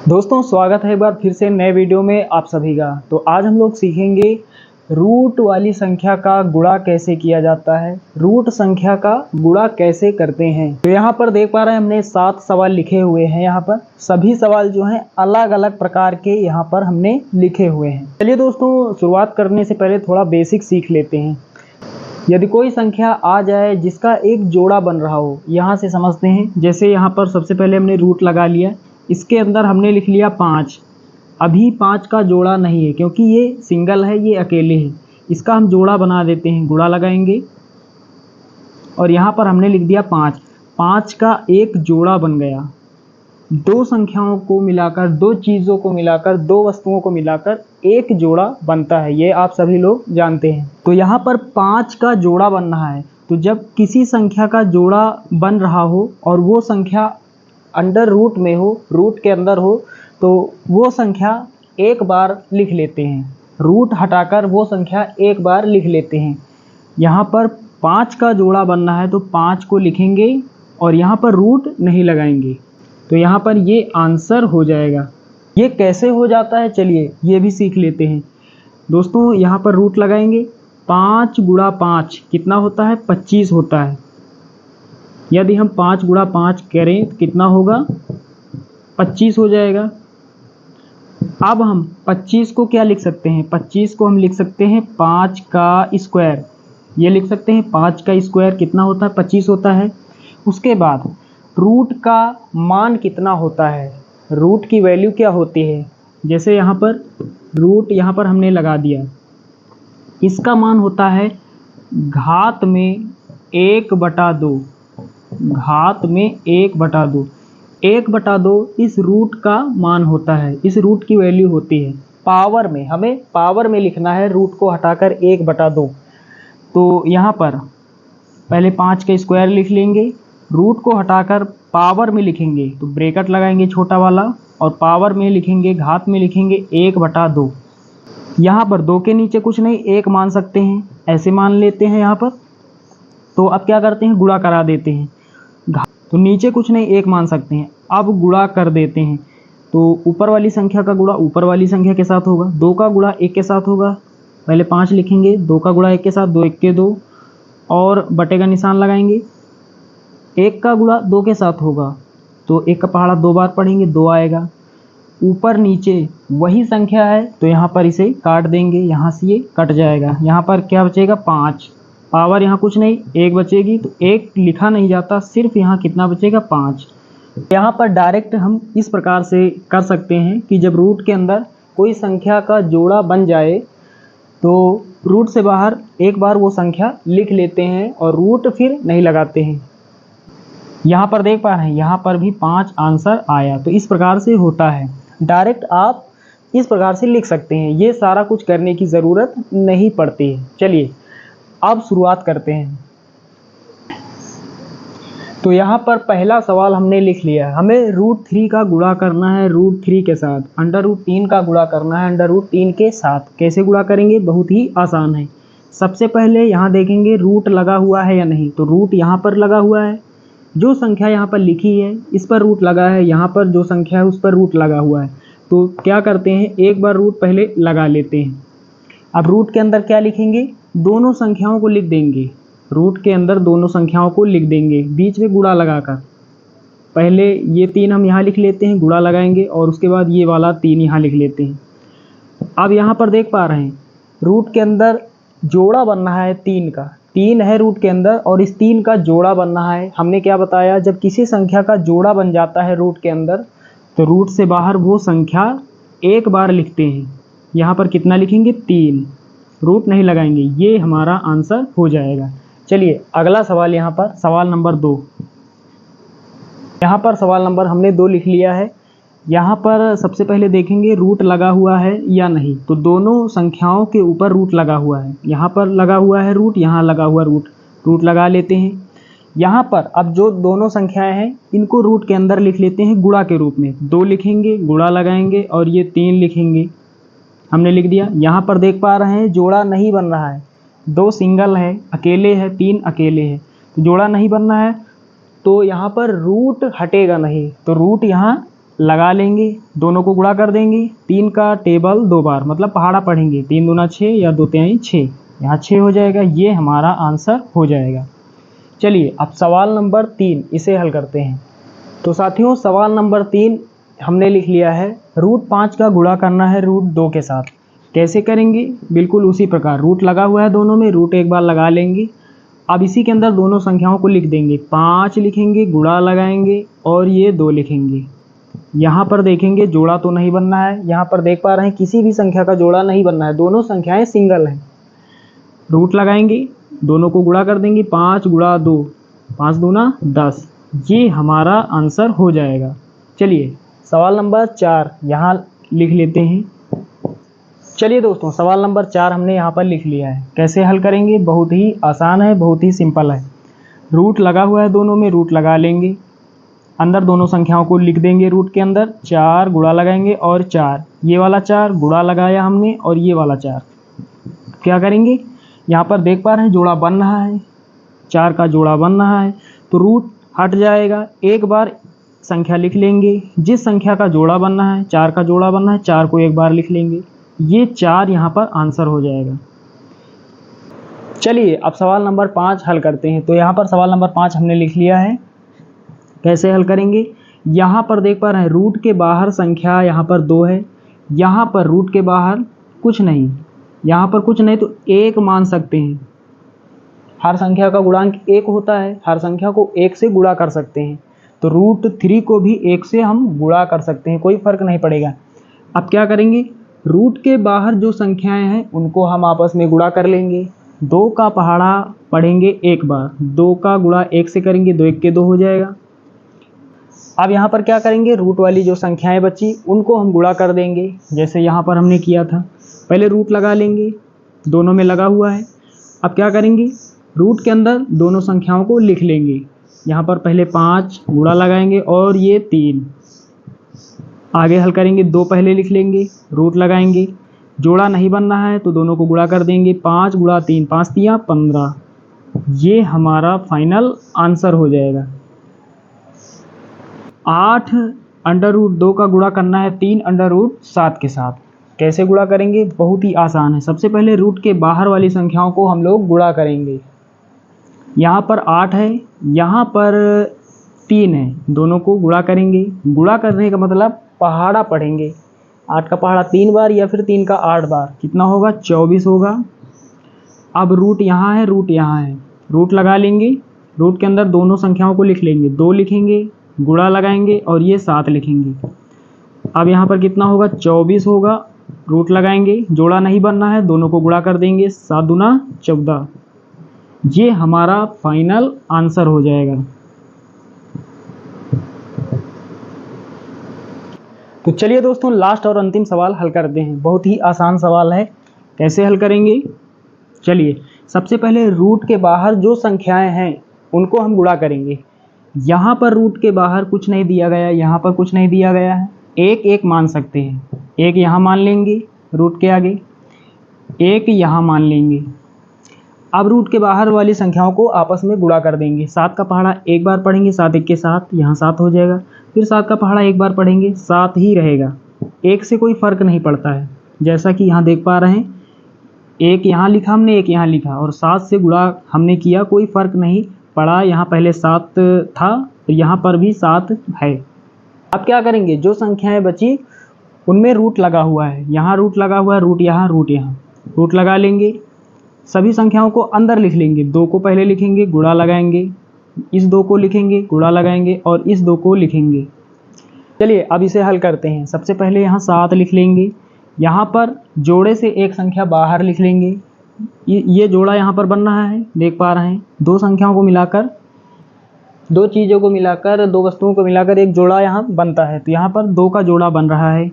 दोस्तों स्वागत है एक बार फिर से नए वीडियो में आप सभी का। तो आज हम लोग सीखेंगे रूट वाली संख्या का गुणा कैसे किया जाता है, रूट संख्या का गुणा कैसे करते हैं। तो यहाँ पर देख पा रहे हैं हमने 7 सवाल लिखे हुए हैं। यहाँ पर सभी सवाल जो हैं अलग अलग प्रकार के यहाँ पर हमने लिखे हुए हैं। चलिए दोस्तों, शुरुआत करने से पहले थोड़ा बेसिक सीख लेते हैं। यदि कोई संख्या आ जाए जिसका एक जोड़ा बन रहा हो, यहाँ से समझते हैं। जैसे यहाँ पर सबसे पहले हमने रूट लगा लिया, इसके अंदर हमने लिख लिया 5। अभी 5 का जोड़ा नहीं है क्योंकि ये सिंगल है, ये अकेले है। इसका हम जोड़ा बना देते हैं, गुणा लगाएंगे और यहाँ पर हमने लिख दिया 5। 5 का एक जोड़ा बन गया। दो संख्याओं को मिलाकर, दो चीज़ों को मिलाकर, दो वस्तुओं को मिलाकर एक जोड़ा बनता है, ये आप सभी लोग जानते हैं। तो यहाँ पर 5 का जोड़ा बन रहा है। तो जब किसी संख्या का जोड़ा बन रहा हो और वो संख्या अंडर रूट में हो, रूट के अंदर हो, तो वो संख्या एक बार लिख लेते हैं। रूट हटाकर वो संख्या एक बार लिख लेते हैं। यहाँ पर 5 का जोड़ा बनना है तो 5 को लिखेंगे और यहाँ पर रूट नहीं लगाएंगे। तो यहाँ पर ये आंसर हो जाएगा। ये कैसे हो जाता है, चलिए ये भी सीख लेते हैं। दोस्तों यहाँ पर रूट लगाएंगे। 5 गुणा 5 कितना होता है? 25 होता है। यदि हम 5 गुणा 5 करें तो कितना होगा? 25 हो जाएगा। अब हम 25 को क्या लिख सकते हैं? 25 को हम लिख सकते हैं 5 का स्क्वायर। ये लिख सकते हैं 5 का स्क्वायर कितना होता है? 25 होता है। उसके बाद रूट का मान कितना होता है? रूट की वैल्यू क्या होती है? जैसे यहाँ पर रूट यहाँ पर हमने लगा दिया, इसका मान होता है घात में 1/2। घात में 1/2। 1/2 इस रूट का मान होता है, इस रूट की वैल्यू होती है। पावर में, हमें पावर में लिखना है, रूट को हटाकर 1/2। तो यहाँ पर पहले 5 का स्क्वायर लिख लेंगे, रूट को हटाकर पावर में लिखेंगे तो ब्रैकेट लगाएंगे छोटा वाला, और पावर में लिखेंगे, घात में लिखेंगे 1/2। यहाँ पर 2 के नीचे कुछ नहीं, 1 मान सकते हैं, ऐसे मान लेते हैं यहाँ पर। तो अब क्या करते हैं? गुणा करा देते हैं। तो नीचे कुछ नहीं, 1 मान सकते हैं। अब गुणा कर देते हैं तो ऊपर वाली संख्या का गुणा ऊपर वाली संख्या के साथ होगा, 2 का गुणा 1 के साथ होगा। पहले 5 लिखेंगे, 2 का गुणा 1 के साथ, 2 1 के 2, और बटे का निशान लगाएंगे। 1 का गुणा 2 के साथ होगा तो 1 का पहाड़ा 2 बार पढ़ेंगे, 2 आएगा। ऊपर नीचे वही संख्या है तो यहाँ पर इसे काट देंगे, यहाँ से ये कट जाएगा। यहाँ पर क्या बचेगा? 5। पावर यहाँ कुछ नहीं, 1 बचेगी, तो 1 लिखा नहीं जाता, सिर्फ यहाँ कितना बचेगा? 5। यहाँ पर डायरेक्ट हम इस प्रकार से कर सकते हैं कि जब रूट के अंदर कोई संख्या का जोड़ा बन जाए तो रूट से बाहर एक बार वो संख्या लिख लेते हैं और रूट फिर नहीं लगाते हैं। यहाँ पर देख पा रहे हैं, यहाँ पर भी 5 आंसर आया। तो इस प्रकार से होता है, डायरेक्ट आप इस प्रकार से लिख सकते हैं, ये सारा कुछ करने की ज़रूरत नहीं पड़ती है। चलिए अब शुरुआत करते हैं। तो यहाँ पर पहला सवाल हमने लिख लिया, हमें √3 का गुणा करना है √3 के साथ, √3 का गुणा करना है √3 के साथ। कैसे गुणा करेंगे? बहुत ही आसान है। सबसे पहले यहाँ देखेंगे रूट लगा हुआ है या नहीं, तो रूट यहाँ पर लगा हुआ है। जो संख्या यहाँ पर लिखी है इस पर रूट लगा है, यहाँ पर जो संख्या है उस पर रूट लगा हुआ है। तो क्या करते हैं, एक बार रूट पहले लगा लेते हैं। अब रूट के अंदर क्या लिखेंगे? दोनों संख्याओं को लिख देंगे। रूट के अंदर दोनों संख्याओं को लिख देंगे, बीच में गुणा लगाकर। पहले ये 3 हम यहाँ लिख लेते हैं, गुणा लगाएंगे, और उसके बाद ये वाला 3 यहाँ लिख लेते हैं। अब यहाँ पर देख पा रहे हैं रूट के अंदर जोड़ा बनना है 3 का। 3 है रूट के अंदर और इस 3 का जोड़ा बनना है। हमने क्या बताया, जब किसी संख्या का जोड़ा बन जाता है रूट के अंदर तो रूट से बाहर वो संख्या एक बार लिखते हैं। यहाँ पर कितना लिखेंगे? 3। रूट नहीं लगाएंगे, ये हमारा आंसर हो जाएगा। चलिए अगला सवाल, यहाँ पर सवाल नंबर 2। यहाँ पर सवाल नंबर हमने 2 लिख लिया है। यहाँ पर सबसे पहले देखेंगे रूट लगा हुआ है या नहीं, तो दोनों संख्याओं के ऊपर रूट लगा हुआ है। यहाँ पर लगा हुआ है रूट, यहाँ लगा हुआ रूट, रूट लगा लेते हैं। यहाँ पर अब जो दोनों संख्याएं हैं इनको रूट के अंदर लिख लेते हैं गुणा के रूप में। 2 लिखेंगे, गुणा लगाएंगे, और ये 3 लिखेंगे, हमने लिख दिया। यहाँ पर देख पा रहे हैं जोड़ा नहीं बन रहा है, 2 सिंगल है, अकेले है, 3 अकेले है, तो जोड़ा नहीं बनना है। तो यहाँ पर रूट हटेगा नहीं, तो रूट यहाँ लगा लेंगे, दोनों को गुणा कर देंगे। 3 का टेबल 2 बार मतलब पहाड़ा पढ़ेंगे, 3 दूना 6 या 2 तिहाई 6, यहाँ 6 हो जाएगा। ये हमारा आंसर हो जाएगा। चलिए अब सवाल नंबर 3 इसे हल करते हैं। तो साथियों सवाल नंबर 3 हमने लिख लिया है। रूट 5 का गुणा करना है रूट 2 के साथ। कैसे करेंगे? बिल्कुल उसी प्रकार, रूट लगा हुआ है दोनों में, रूट एक बार लगा लेंगे। अब इसी के अंदर दोनों संख्याओं को लिख देंगे। 5 लिखेंगे, गुणा लगाएंगे और ये 2 लिखेंगे। यहाँ पर देखेंगे जोड़ा तो नहीं बनना है, यहाँ पर देख पा रहे हैं किसी भी संख्या का जोड़ा नहीं बनना है, दोनों संख्याएं सिंगल हैं। रूट लगाएंगे, दोनों को गुणा कर देंगे, 5 गुणा 2, 5 दूना 10, ये हमारा आंसर हो जाएगा। चलिए सवाल नंबर 4 यहाँ लिख लेते हैं। चलिए दोस्तों सवाल नंबर 4 हमने यहाँ पर लिख लिया है। कैसे हल करेंगे? बहुत ही आसान है, बहुत ही सिंपल है। रूट लगा हुआ है दोनों में, रूट लगा लेंगे, अंदर दोनों संख्याओं को लिख देंगे। रूट के अंदर 4 गुणा लगाएंगे और 4, ये वाला 4 गुणा लगाया हमने और ये वाला 4। क्या करेंगे? यहाँ पर देख पा रहे हैं जोड़ा बन रहा है, 4 का जोड़ा बन रहा है, तो रूट हट जाएगा। एक बार संख्या लिख लेंगे, जिस संख्या का जोड़ा बनना है, 4 का जोड़ा बनना है, 4 को एक बार लिख लेंगे। ये 4 यहाँ पर आंसर हो जाएगा। चलिए अब सवाल नंबर 5 हल करते हैं। तो यहाँ पर सवाल नंबर 5 हमने लिख लिया है। कैसे हल करेंगे? यहाँ पर देख पा रहे हैं रूट के बाहर संख्या यहाँ पर 2 है, यहाँ पर रूट के बाहर कुछ नहीं, यहाँ पर कुछ नहीं, तो 1 मान सकते हैं। हर संख्या का गुणांक 1 होता है, हर संख्या को 1 से गुणा कर सकते हैं। तो रूट 3 को भी 1 से हम गुणा कर सकते हैं, कोई फर्क नहीं पड़ेगा। अब क्या करेंगे? रूट के बाहर जो संख्याएं हैं उनको हम आपस में गुणा कर लेंगे। 2 का पहाड़ा पढ़ेंगे एक बार, 2 का गुणा 1 से करेंगे, 2 1 के 2 हो जाएगा। अब यहाँ पर क्या करेंगे? रूट वाली जो संख्याएं बची उनको हम गुणा कर देंगे, जैसे यहाँ पर हमने किया था। पहले रूट लगा लेंगे, दोनों में लगा हुआ है। अब क्या करेंगे? रूट के अंदर दोनों संख्याओं को लिख लेंगे। यहाँ पर पहले 5 गुणा लगाएंगे और ये 3। आगे हल करेंगे, 2 पहले लिख लेंगे, रूट लगाएंगे, जोड़ा नहीं बनना है तो दोनों को गुणा कर देंगे। 5 गुणा 3, 5 तिया 15, ये हमारा फाइनल आंसर हो जाएगा। 8 अंडर रूट 2 का गुणा करना है 3 अंडर रूट 7 के साथ। कैसे गुणा करेंगे? बहुत ही आसान है। सबसे पहले रूट के बाहर वाली संख्याओं को हम लोग गुणा करेंगे। यहाँ पर 8 है, यहाँ पर 3 है, दोनों को गुणा करेंगे। गुणा करने का मतलब पहाड़ा पढ़ेंगे। 8 का पहाड़ा 3 बार या फिर 3 का 8 बार, कितना होगा? 24 होगा। अब रूट यहाँ है, रूट यहाँ है, रूट लगा लेंगे। रूट के अंदर दोनों संख्याओं को लिख लेंगे, 2 लिखेंगे, गुणा लगाएंगे और ये 7 लिखेंगे। अब यहाँ पर कितना होगा? 24 होगा। रूट लगाएंगे, जोड़ा नहीं बनना है, दोनों को गुणा कर देंगे, 7 दूना 14, ये हमारा फाइनल आंसर हो जाएगा। तो चलिए दोस्तों लास्ट और अंतिम सवाल हल करते हैं। बहुत ही आसान सवाल है। कैसे हल करेंगे? चलिए सबसे पहले रूट के बाहर जो संख्याएं हैं उनको हम गुणा करेंगे। यहाँ पर रूट के बाहर कुछ नहीं दिया गया, यहाँ पर कुछ नहीं दिया गया है, 1 1 मान सकते हैं। 1 यहाँ मान लेंगे, रूट के आगे 1 यहाँ मान लेंगे। अब रूट के बाहर वाली संख्याओं को आपस में गुणा कर देंगे। 7 का पहाड़ा एक बार पढ़ेंगे, 7 1 के 7, यहाँ 7 हो जाएगा। फिर 7 का पहाड़ा एक बार पढ़ेंगे, 7 ही रहेगा। 1 से कोई फ़र्क नहीं पड़ता है, जैसा कि यहाँ देख पा रहे हैं। 1 यहाँ लिखा हमने, 1 यहाँ लिखा और 7 से गुणा हमने किया, कोई फ़र्क नहीं पड़ा। यहाँ पहले 7 था तो यहाँ पर भी 7 है। अब क्या करेंगे? जो संख्याएँ बची उनमें रूट लगा हुआ है, यहाँ रूट लगा हुआ है, रूट यहाँ, रूट यहाँ, रूट लगा लेंगे। सभी संख्याओं को अंदर लिख लेंगे। 2 को पहले लिखेंगे, गुणा लगाएंगे, इस 2 को लिखेंगे, गुणा लगाएंगे और इस 2 को लिखेंगे। चलिए अब इसे हल करते हैं। सबसे पहले यहाँ 7 लिख लेंगे, यहाँ पर जोड़े से एक संख्या बाहर लिख लेंगे। ये जोड़ा यहाँ पर बन रहा है, देख पा रहे हैं। 2 संख्याओं को मिलाकर, 2 चीज़ों को मिलाकर, 2 वस्तुओं को मिलाकर एक जोड़ा यहाँ बनता है, तो यहाँ पर 2 का जोड़ा बन रहा है।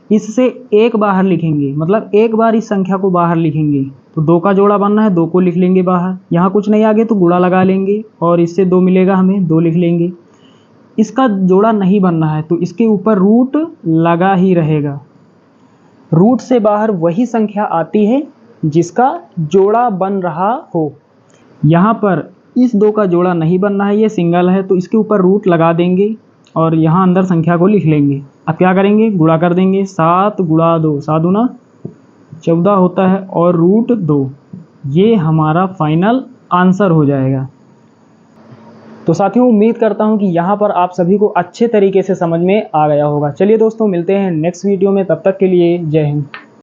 इससे 1 बाहर लिखेंगे, मतलब एक बार इस संख्या को बाहर लिखेंगे, तो 2 का जोड़ा बनना है, 2 को लिख लेंगे बाहर। यहाँ कुछ नहीं आगे तो गुणा लगा लेंगे और इससे 2 मिलेगा हमें, 2 लिख लेंगे। इसका जोड़ा नहीं बनना है तो इसके ऊपर रूट लगा ही रहेगा। रूट से बाहर वही संख्या आती है जिसका जोड़ा बन रहा हो। यहाँ पर इस 2 का जोड़ा नहीं बनना है, ये सिंगल है, तो इसके ऊपर रूट लगा देंगे और यहाँ अंदर संख्या को लिख लेंगे। अब क्या करेंगे, गुणा कर देंगे। 7 गुणा 2, 7 दूना 14 होता है और रूट 2, ये हमारा फाइनल आंसर हो जाएगा। तो साथियों उम्मीद करता हूँ कि यहाँ पर आप सभी को अच्छे तरीके से समझ में आ गया होगा। चलिए दोस्तों मिलते हैं नेक्स्ट वीडियो में, तब तक के लिए जय हिंद।